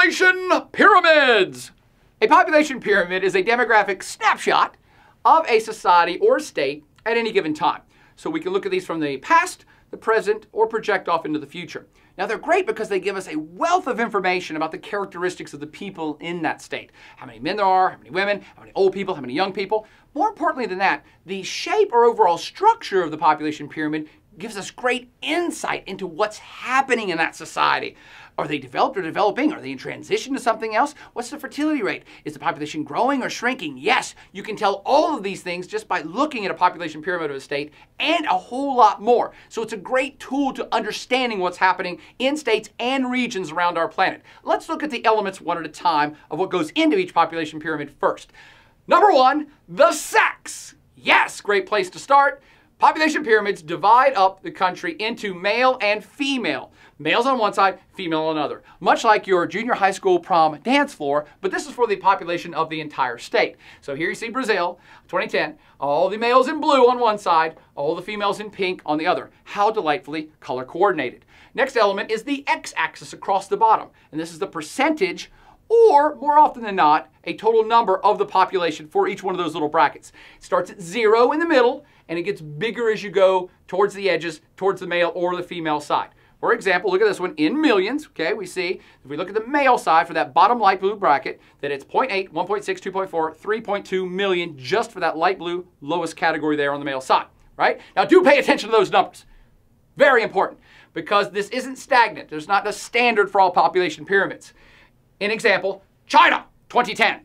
Population pyramids. A population pyramid is a demographic snapshot of a society or state at any given time. So we can look at these from the past, the present, or project off into the future. Now they're great because they give us a wealth of information about the characteristics of the people in that state. How many men there are, how many women, how many old people, how many young people. More importantly than that, the shape or overall structure of the population pyramid gives us great insight into what's happening in that society. Are they developed or developing? Are they in transition to something else? What's the fertility rate? Is the population growing or shrinking? Yes, you can tell all of these things just by looking at a population pyramid of a state and a whole lot more. So it's a great tool to understanding what's happening in states and regions around our planet. Let's look at the elements one at a time of what goes into each population pyramid first. Number one, the sex. Yes, great place to start. Population pyramids divide up the country into male and female. Males on one side, female on another. Much like your junior high school prom dance floor, but this is for the population of the entire state. So here you see Brazil, 2010, all the males in blue on one side, all the females in pink on the other. How delightfully color coordinated. Next element is the x-axis across the bottom, and this is the percentage, or more often than not, a total number of the population for each one of those little brackets. It starts at 0 in the middle, and it gets bigger as you go towards the edges, towards the male or the female side. For example, look at this one in millions. Okay, we see, if we look at the male side for that bottom light blue bracket, that it's 0.8, 1.6, 2.4, 3.2 million just for that light blue lowest category there on the male side, right? Now do pay attention to those numbers. Very important, because this isn't stagnant. There's not a standard for all population pyramids. An example, China, 2010.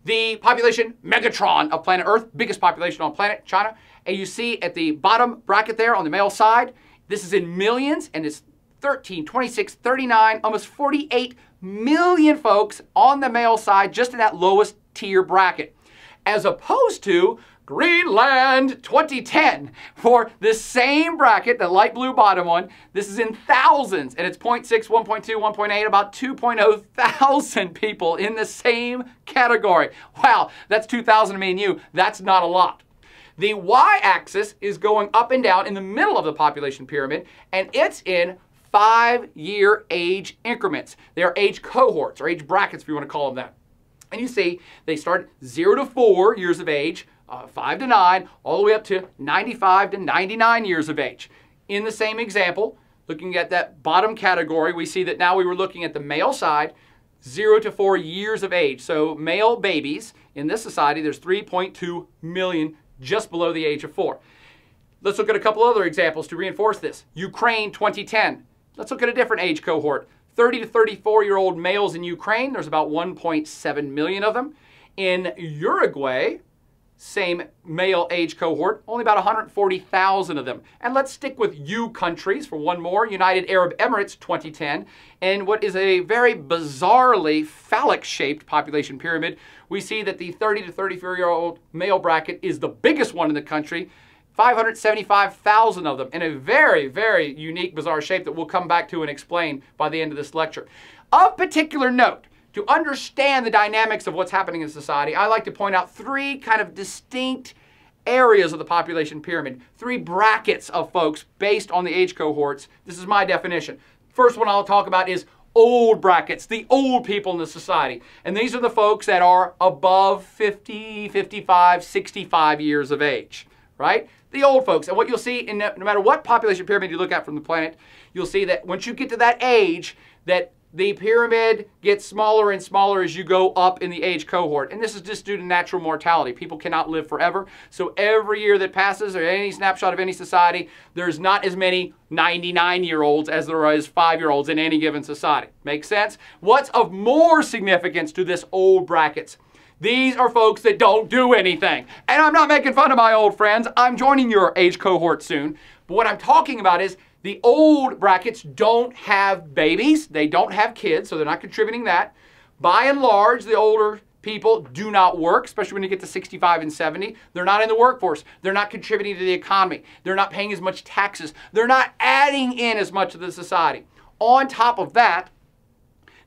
The population megatron of planet Earth, biggest population on planet, China. And you see at the bottom bracket there on the male side, this is in millions, and it's 13, 26, 39, almost 48 million folks on the male side just in that lowest tier bracket. As opposed to Greenland 2010 for this same bracket, the light blue bottom one. This is in thousands, and it's 0.6, 1.2, 1.8, about 2.0 thousand people in the same category. Wow, that's 2,000 to me and you. That's not a lot. The y-axis is going up and down in the middle of the population pyramid, and it's in 5-year age increments. They are age cohorts, or age brackets if you want to call them that. And you see, they start 0 to 4 years of age, 5 to 9, all the way up to 95 to 99 years of age. In the same example, looking at that bottom category, we see that now we were looking at the male side, 0 to 4 years of age. So male babies in this society, there's 3.2 million just below the age of 4. Let's look at a couple other examples to reinforce this. Ukraine 2010. Let's look at a different age cohort. 30 to 34-year-old males in Ukraine, there's about 1.7 million of them. In Uruguay, same male age cohort, only about 140,000 of them. And let's stick with U countries for one more, United Arab Emirates 2010. And what is a very bizarrely phallic-shaped population pyramid, we see that the 30 to 34-year-old male bracket is the biggest one in the country, 575,000 of them, in a very, very unique, bizarre shape that we'll come back to and explain by the end of this lecture. Of particular note, to understand the dynamics of what's happening in society, I like to point out 3 kind of distinct areas of the population pyramid, 3 brackets of folks based on the age cohorts. This is my definition. First one I'll talk about is old brackets, the old people in the society. And these are the folks that are above 50, 55, 65 years of age, right? The old folks. And what you'll see, no matter what population pyramid you look at from the planet, you'll see that once you get to that age, that the pyramid gets smaller and smaller as you go up in the age cohort. And this is just due to natural mortality. People cannot live forever. So every year that passes, or any snapshot of any society, there's not as many 99-year-olds as there is 5-year-olds in any given society. Make sense? What's of more significance to this old brackets? These are folks that don't do anything. And I'm not making fun of my old friends. I'm joining your age cohort soon. But what I'm talking about is the old brackets don't have babies. They don't have kids, so they're not contributing that. By and large, the older people do not work, especially when you get to 65 and 70. They're not in the workforce. They're not contributing to the economy. They're not paying as much taxes. They're not adding in as much to the society. On top of that,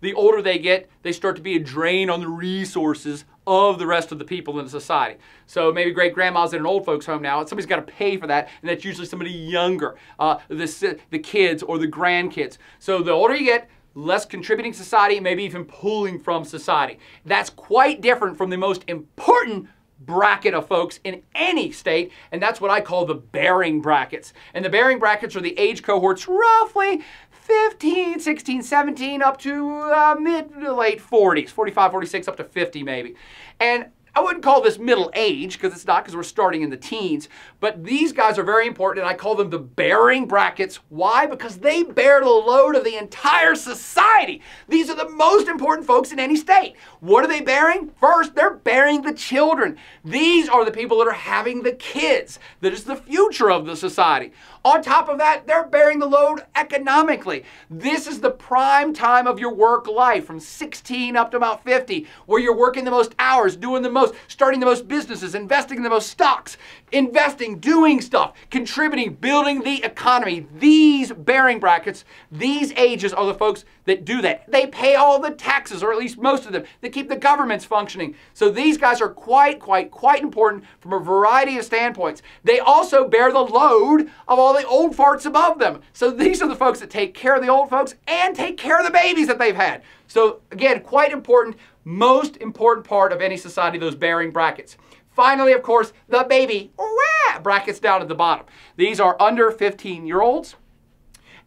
the older they get, they start to be a drain on the resources of the rest of the people in the society. So maybe great-grandma's in an old folks home now, and somebody's got to pay for that, and that's usually somebody younger, the kids or the grandkids. So the older you get, less contributing society, maybe even pulling from society. That's quite different from the most important bracket of folks in any state, and that's what I call the bearing brackets. And the bearing brackets are the age cohorts roughly 15, 16, 17 up to mid to late 40s, 45, 46 up to 50 maybe. And I wouldn't call this middle age, because it's not, because we're starting in the teens, but these guys are very important, and I call them the bearing brackets. Why? Because they bear the load of the entire society. These are the most important folks in any state. What are they bearing? First, they're bearing the children. These are the people that are having the kids. That is the future of the society. On top of that, they're bearing the load economically. This is the prime time of your work life, from 16 up to about 50, where you're working the most hours, doing the most, starting the most businesses, investing in the most stocks, investing, doing stuff, contributing, building the economy. These bearing brackets, these ages are the folks that do that. They pay all the taxes, or at least most of them. They keep the governments functioning. So these guys are quite important from a variety of standpoints. They also bear the load of all the old farts above them. So these are the folks that take care of the old folks and take care of the babies that they've had. So again, quite important, most important part of any society, those bearing brackets. Finally, of course, the baby brackets down at the bottom. These are under 15-year-olds.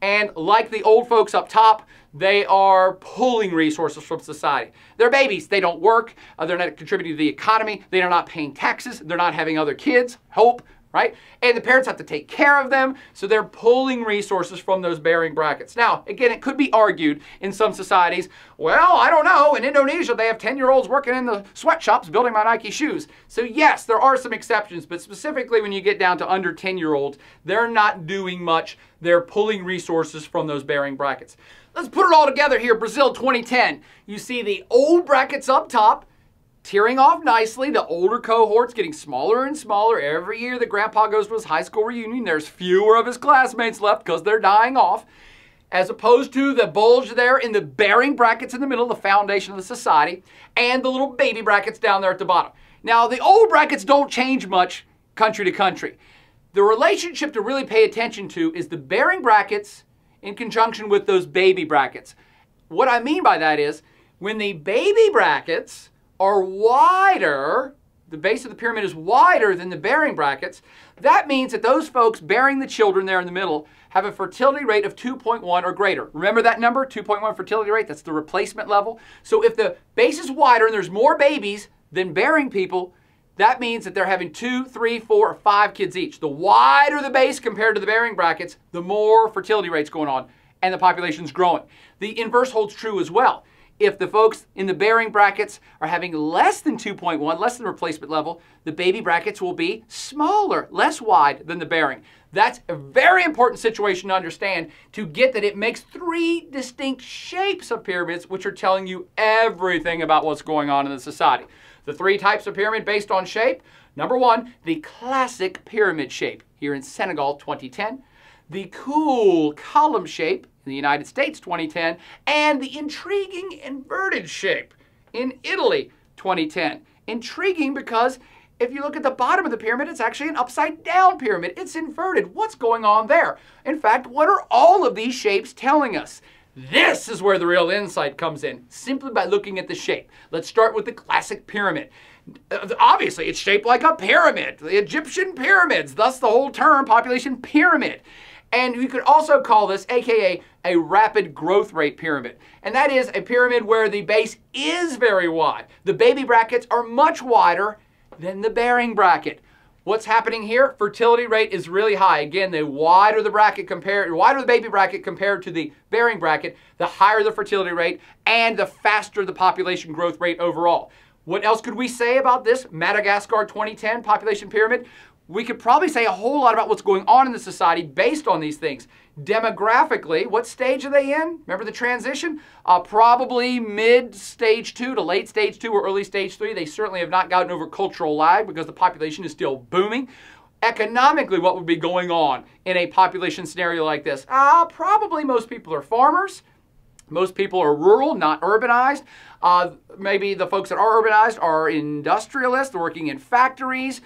And like the old folks up top, they are pulling resources from society. They're babies. They don't work. They're not contributing to the economy. They are not paying taxes. They're not having other kids, hope, right? And the parents have to take care of them, so they're pulling resources from those bearing brackets. Now, again, it could be argued in some societies, well, I don't know, in Indonesia they have 10-year-olds working in the sweatshops building my Nike shoes. So yes, there are some exceptions, but specifically when you get down to under 10-year-olds, they're not doing much. They're pulling resources from those bearing brackets. Let's put it all together here. Brazil 2010. You see the old brackets up top, tearing off nicely, the older cohorts getting smaller and smaller. Every year that grandpa goes to his high school reunion, there's fewer of his classmates left because they're dying off, as opposed to the bulge there in the bearing brackets in the middle, the foundation of the society, and the little baby brackets down there at the bottom. Now, the old brackets don't change much country to country. The relationship to really pay attention to is the bearing brackets in conjunction with those baby brackets. What I mean by that is, when the baby brackets are wider, the base of the pyramid is wider than the bearing brackets, that means that those folks bearing the children there in the middle have a fertility rate of 2.1 or greater. Remember that number, 2.1 fertility rate? That's the replacement level. So if the base is wider and there's more babies than bearing people, that means that they're having 2, 3, 4, or 5 kids each. The wider the base compared to the bearing brackets, the more fertility rates going on, and the population's growing. The inverse holds true as well. If the folks in the bearing brackets are having less than 2.1, less than replacement level, the baby brackets will be smaller, less wide than the bearing. That's a very important situation to understand, to get that it makes 3 distinct shapes of pyramids, which are telling you everything about what's going on in the society. The 3 types of pyramid based on shape. Number 1, the classic pyramid shape here in Senegal 2010. The cool column shape in the United States 2010, and the intriguing inverted shape in Italy 2010. Intriguing because if you look at the bottom of the pyramid, it's actually an upside down pyramid. It's inverted. What's going on there? In fact, what are all of these shapes telling us? This is where the real insight comes in, simply by looking at the shape. Let's start with the classic pyramid. Obviously, it's shaped like a pyramid, the Egyptian pyramids, thus the whole term population pyramid. And you could also call this, aka a rapid growth rate pyramid. And that is a pyramid where the base is very wide. The baby brackets are much wider than the bearing bracket. What's happening here? Fertility rate is really high. Again, the wider the baby bracket compared to the bearing bracket, the higher the fertility rate and the faster the population growth rate overall. What else could we say about this Madagascar 2010 population pyramid? We could probably say a whole lot about what's going on in the society based on these things. Demographically, what stage are they in? Remember the transition? Probably mid-stage 2 to late stage 2 or early stage 3. They certainly have not gotten over cultural lag because the population is still booming. Economically, what would be going on in a population scenario like this? Probably most people are farmers. Most people are rural, not urbanized. Maybe the folks that are urbanized are industrialists, working in factories.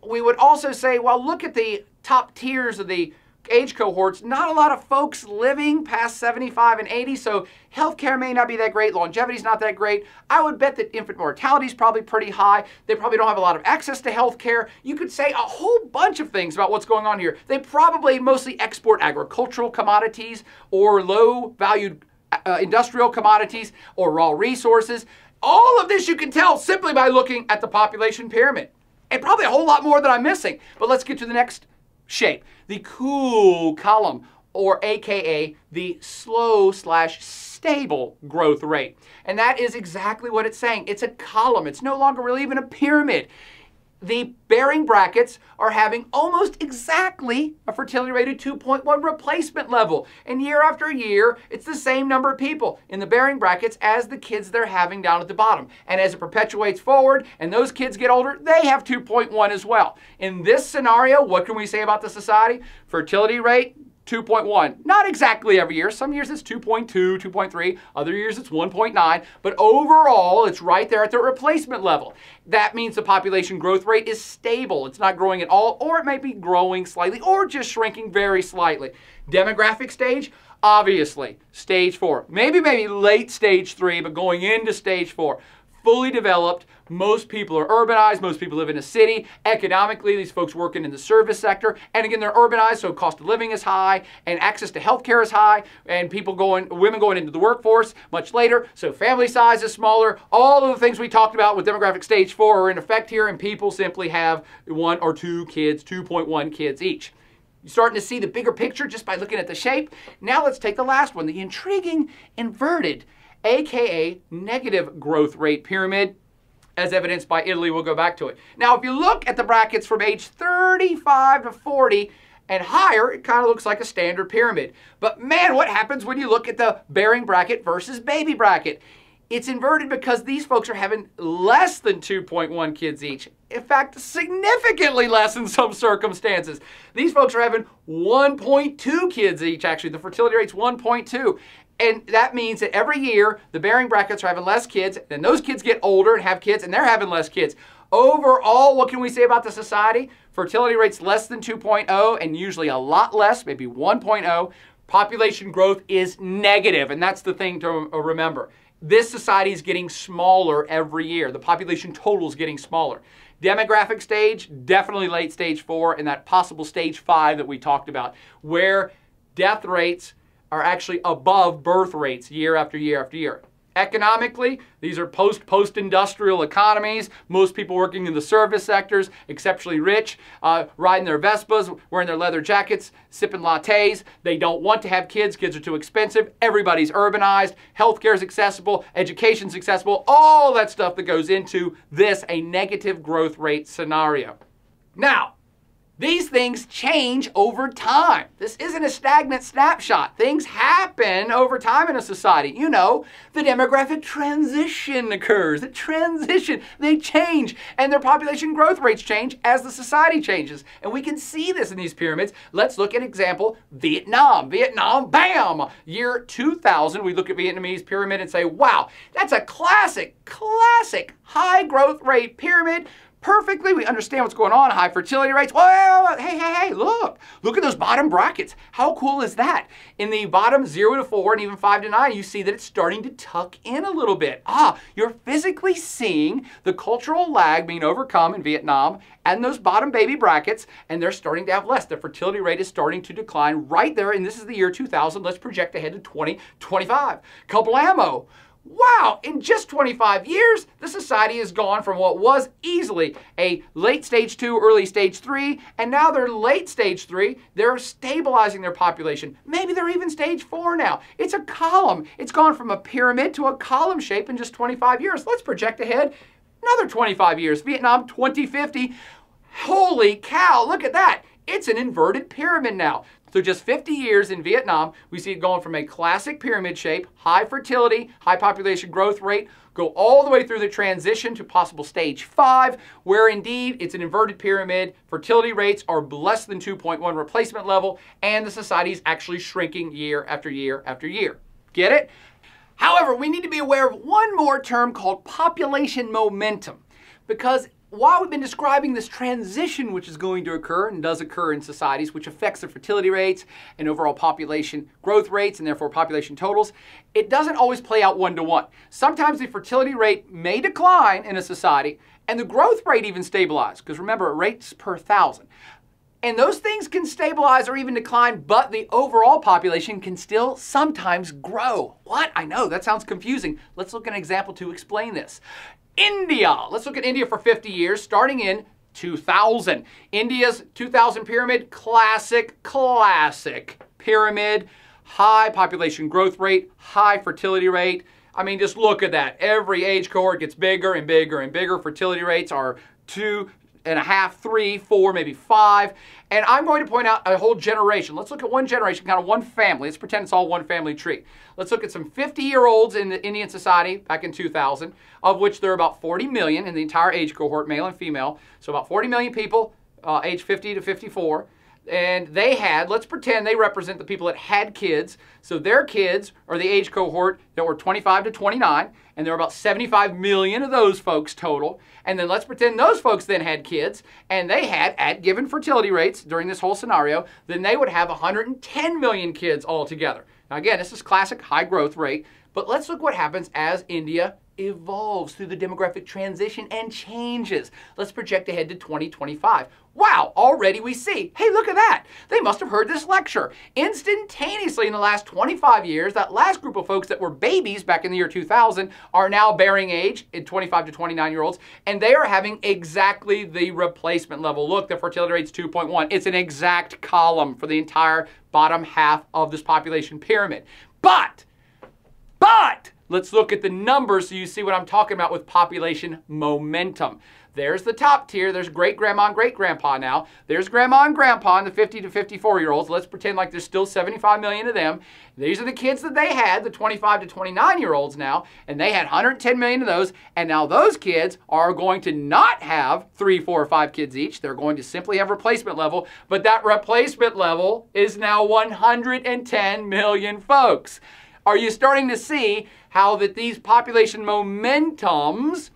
We would also say, well, look at the top tiers of the age cohorts, not a lot of folks living past 75 and 80, so healthcare may not be that great, longevity's not that great. I would bet that infant mortality is probably pretty high. They probably don't have a lot of access to healthcare. You could say a whole bunch of things about what's going on here. They probably mostly export agricultural commodities or low-valued industrial commodities or raw resources. All of this you can tell simply by looking at the population pyramid. And probably a whole lot more that I'm missing. But let's get to the next shape, the cool column, or AKA the slow/stable growth rate. And that is exactly what it's saying. It's a column. It's no longer really even a pyramid. The bearing brackets are having almost exactly a fertility rate of 2.1 replacement level. And year after year, it's the same number of people in the bearing brackets as the kids they're having down at the bottom. And as it perpetuates forward and those kids get older, they have 2.1 as well. In this scenario, what can we say about the society? Fertility rate, 2.1. Not exactly every year. Some years it's 2.2, 2.3. Other years it's 1.9. But overall, it's right there at the replacement level. That means the population growth rate is stable. It's not growing at all, or it may be growing slightly, or just shrinking very slightly. Demographic stage, obviously, stage 4. Maybe late stage 3, but going into stage 4. Fully developed. Most people are urbanized. Most people live in a city. Economically, these folks working in the service sector. And again, they're urbanized, so cost of living is high, and access to healthcare is high, and women going into the workforce much later, so family size is smaller. All of the things we talked about with demographic stage 4 are in effect here, and people simply have 1 or 2 kids, 2.1 kids each. You're starting to see the bigger picture just by looking at the shape. Now let's take the last one, the intriguing inverted, AKA negative growth rate pyramid, as evidenced by Italy. We'll go back to it. Now, if you look at the brackets from age 35 to 40 and higher, it kind of looks like a standard pyramid. But man, what happens when you look at the bearing bracket versus baby bracket? It's inverted because these folks are having less than 2.1 kids each. In fact, significantly less in some circumstances. These folks are having 1.2 kids each, actually. The fertility rate's 1.2. And that means that every year, the bearing brackets are having less kids, then those kids get older and have kids, and they're having less kids. Overall, what can we say about the society? Fertility rate's less than 2.0, and usually a lot less, maybe 1.0. Population growth is negative, and that's the thing to remember. This society is getting smaller every year. The population total is getting smaller. Demographic stage, definitely late stage 4, and that possible stage 5 that we talked about, where death rates are actually above birth rates year after year after year. Economically, these are post-industrial economies. Most people working in the service sectors, exceptionally rich, riding their Vespas, wearing their leather jackets, sipping lattes. They don't want to have kids. Kids are too expensive. Everybody's urbanized. Healthcare is accessible. Education's accessible. All that stuff that goes into this, a negative growth rate scenario. Now, these things change over time. This isn't a stagnant snapshot. Things happen over time in a society. You know, the demographic transition occurs. The transition, they change, and their population growth rates change as the society changes. And we can see this in these pyramids. Let's look at example Vietnam. Vietnam, bam! Year 2000, we look at Vietnamese pyramid and say, wow, that's a classic high growth rate pyramid. Perfectly, we understand what's going on, high fertility rates. Whoa, hey, look at those bottom brackets. How cool is that? In the bottom 0 to 4 and even 5 to 9, you see that it's starting to tuck in a little bit. You're physically seeing the cultural lag being overcome in Vietnam and those bottom baby brackets, and they're starting to have less. The fertility rate is starting to decline right there, and this is the year 2000. Let's project ahead to 2025. Kablamo. Wow, in just 25 years, the society has gone from what was easily a late stage 2, early stage 3, and now they're late stage 3. They're stabilizing their population. Maybe they're even stage 4 now. It's a column. It's gone from a pyramid to a column shape in just 25 years. Let's project ahead another 25 years. Vietnam 2050. Holy cow, look at that. It's an inverted pyramid now. So just 50 years in Vietnam, we see it going from a classic pyramid shape, high fertility, high population growth rate, go all the way through the transition to possible stage 5, where indeed it's an inverted pyramid, fertility rates are less than 2.1 replacement level, and the society is actually shrinking year after year after year. Get it? However, we need to be aware of one more term called population momentum, because while we've been describing this transition which is going to occur and does occur in societies, which affects the fertility rates and overall population growth rates and therefore population totals, it doesn't always play out one-to-one. Sometimes the fertility rate may decline in a society and the growth rate even stabilize, because remember, rates per thousand. And those things can stabilize or even decline, but the overall population can still sometimes grow. What? I know, that sounds confusing. Let's look at an example to explain this. India. Let's look at India for 50 years, starting in 2000. India's 2000 pyramid, classic pyramid. High population growth rate, high fertility rate. I mean, just look at that. Every age cohort gets bigger and bigger and bigger. Fertility rates are 2.5, 3, 4, maybe 5. And I'm going to point out a whole generation. Let's look at one generation, kind of one family. Let's pretend it's all one family tree. Let's look at some 50-year-olds in the Indian society back in 2000, of which there are about 40 million in the entire age cohort, male and female. So about 40 million people, age 50 to 54. And they had, let's pretend they represent the people that had kids. So their kids are the age cohort that were 25 to 29, and there are about 75 million of those folks total. And then let's pretend those folks then had kids, and they had, at given fertility rates during this whole scenario, then they would have 110 million kids altogether. Now again, this is classic high growth rate, but let's look what happens as India evolves through the demographic transition and changes. Let's project ahead to 2025. Wow, already we see, hey, look at that. They must have heard this lecture. Instantaneously in the last 25 years, that last group of folks that were babies back in the year 2000 are now bearing age in 25 to 29-year-olds, and they are having exactly the replacement level. Look, the fertility rate's 2.1. It's an exact column for the entire bottom half of this population pyramid. But, let's look at the numbers so you see what I'm talking about with population momentum. There's the top tier. There's great-grandma and great-grandpa now. There's grandma and grandpa and the 50 to 54-year-olds. Let's pretend like there's still 75 million of them. These are the kids that they had, the 25 to 29-year-olds now, and they had 110 million of those, and now those kids are going to not have 3, 4, or 5 kids each. They're going to simply have replacement level, but that replacement level is now 110 million folks. Are you starting to see how that these population momentums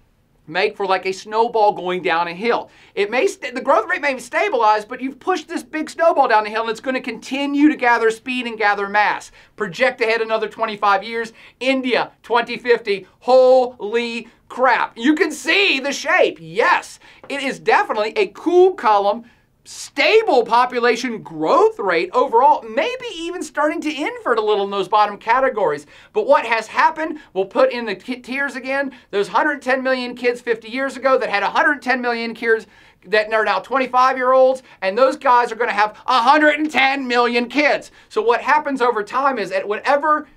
make for like a snowball going down a hill? It may the growth rate may stabilize, but you've pushed this big snowball down the hill and it's going to continue to gather speed and gather mass. Project ahead another 25 years. India, 2050. Holy crap. You can see the shape. Yes, it is definitely a cool column. Stable population growth rate overall, maybe even starting to invert a little in those bottom categories. But what has happened, we'll put in the tiers again, those 110 million kids 50 years ago that had 110 million kids that are now 25-year-olds, and those guys are going to have 110 million kids. So what happens over time is at whatever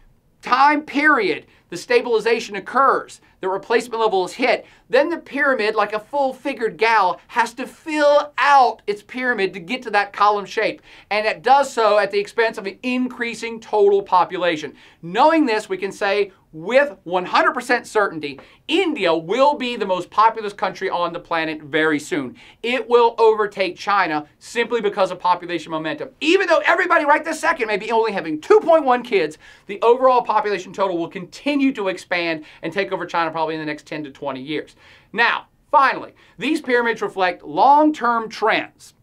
time period the stabilization occurs, the replacement level is hit, then the pyramid, like a full-figured gal, has to fill out its pyramid to get to that column shape. And it does so at the expense of an increasing total population. Knowing this, we can say with 100% certainty, India will be the most populous country on the planet very soon. It will overtake China simply because of population momentum. Even though everybody right this second may be only having 2.1 kids, the overall population total will continue to expand and take over China probably in the next 10 to 20 years. Now, finally, these pyramids reflect long-term trends,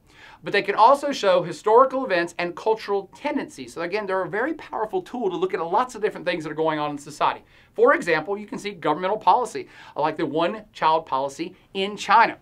but they can also show historical events and cultural tendencies. So again, they're a very powerful tool to look at lots of different things that are going on in society. For example, you can see governmental policy, like the one-child policy in China.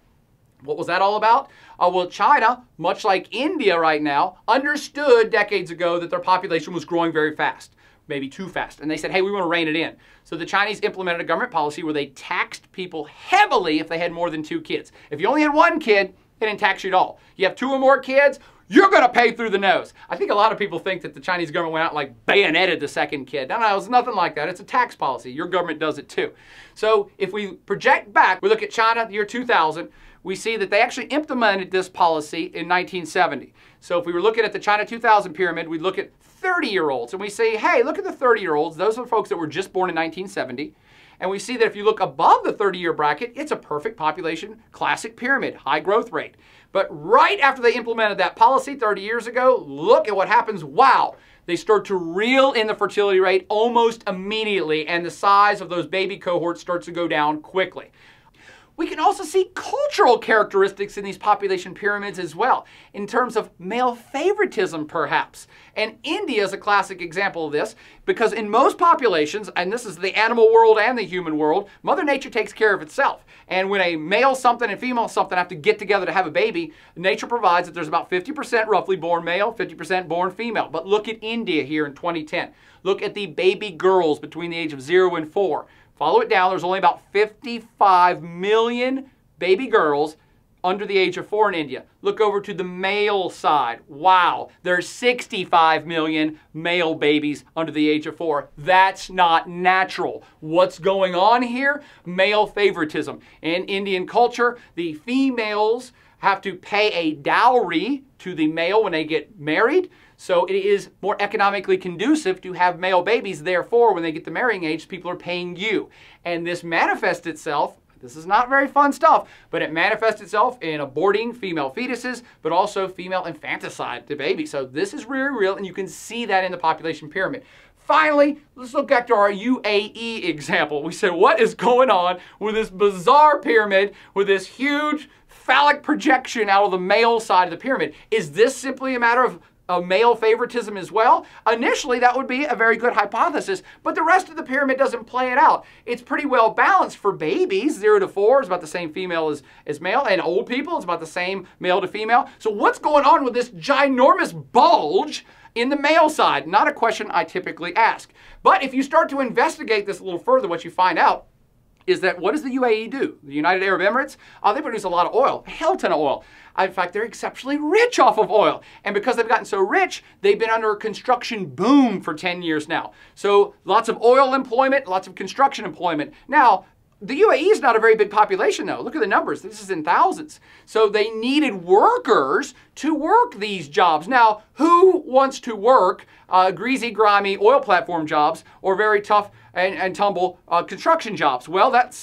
What was that all about? Well, China, much like India right now, understood decades ago that their population was growing very fast. Maybe too fast. And they said, hey, we want to rein it in. So the Chinese implemented a government policy where they taxed people heavily if they had more than 2 kids. If you only had 1 kid, they didn't tax you at all. You have 2 or more kids, you're going to pay through the nose. I think a lot of people think that the Chinese government went out and like bayoneted the second kid. No, it's nothing like that. It's a tax policy. Your government does it too. So if we project back, we look at China, the year 2000, we see that they actually implemented this policy in 1970. So if we were looking at the China 2000 pyramid, we'd look at 30-year-olds and we say, hey, look at the 30-year-olds. Those are folks that were just born in 1970. And we see that if you look above the 30-year bracket, it's a perfect population, classic pyramid, high growth rate. But right after they implemented that policy 30 years ago, look at what happens. Wow. They start to reel in the fertility rate almost immediately, and the size of those baby cohorts starts to go down quickly. We can also see cultural characteristics in these population pyramids as well, in terms of male favoritism perhaps. And India is a classic example of this, because in most populations, and this is the animal world and the human world, Mother Nature takes care of itself. And when a male something and female something have to get together to have a baby, nature provides that there's about 50% roughly born male, 50% born female. But look at India here in 2010. Look at the baby girls between the age of 0 and 4. Follow it down, there's only about 55 million baby girls under the age of 4 in India. Look over to the male side. Wow, there's 65 million male babies under the age of 4. That's not natural. What's going on here? Male favoritism. In Indian culture, the females have to pay a dowry to the male when they get married. So it is more economically conducive to have male babies. Therefore, when they get the marrying age, people are paying you. And this manifests itself, this is not very fun stuff, but it manifests itself in aborting female fetuses, but also female infanticide to babies. So this is very real, and you can see that in the population pyramid. Finally, let's look back to our UAE example. We said, what is going on with this bizarre pyramid with this huge phallic projection out of the male side of the pyramid? Is this simply a matter of male favoritism as well? Initially, that would be a very good hypothesis, but the rest of the pyramid doesn't play it out. It's pretty well balanced for babies. 0 to 4 is about the same female as male, and old people is about the same male to female. So what's going on with this ginormous bulge in the male side? Not a question I typically ask. But if you start to investigate this a little further, what you find out is that what does the UAE do? The United Arab Emirates? They produce a lot of oil, a hell ton of oil. In fact, they're exceptionally rich off of oil. And because they've gotten so rich, they've been under a construction boom for 10 years now. So lots of oil employment, lots of construction employment. Now, the UAE is not a very big population though. Look at the numbers. This is in thousands. So they needed workers to work these jobs. Now, who wants to work greasy, grimy oil platform jobs or very tough and tumble construction jobs? Well, that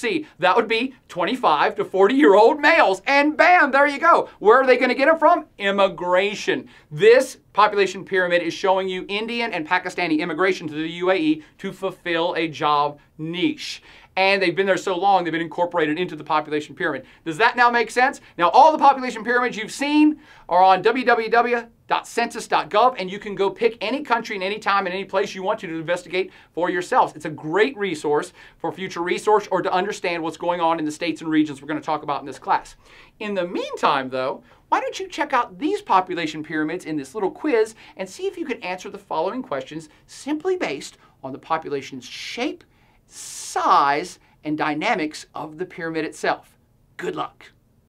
would be 25 to 40-year-old males. And bam, there you go. Where are they going to get them from? Immigration. This population pyramid is showing you Indian and Pakistani immigration to the UAE to fulfill a job niche. And they've been there so long, they've been incorporated into the population pyramid. Does that now make sense? Now, all the population pyramids you've seen are on www.census.gov, and you can go pick any country and any time and any place you want to investigate for yourselves. It's a great resource for future research or to understand what's going on in the states and regions we're going to talk about in this class. In the meantime, though, why don't you check out these population pyramids in this little quiz and see if you can answer the following questions simply based on the population's shape, size, and dynamics of the pyramid itself. Good luck.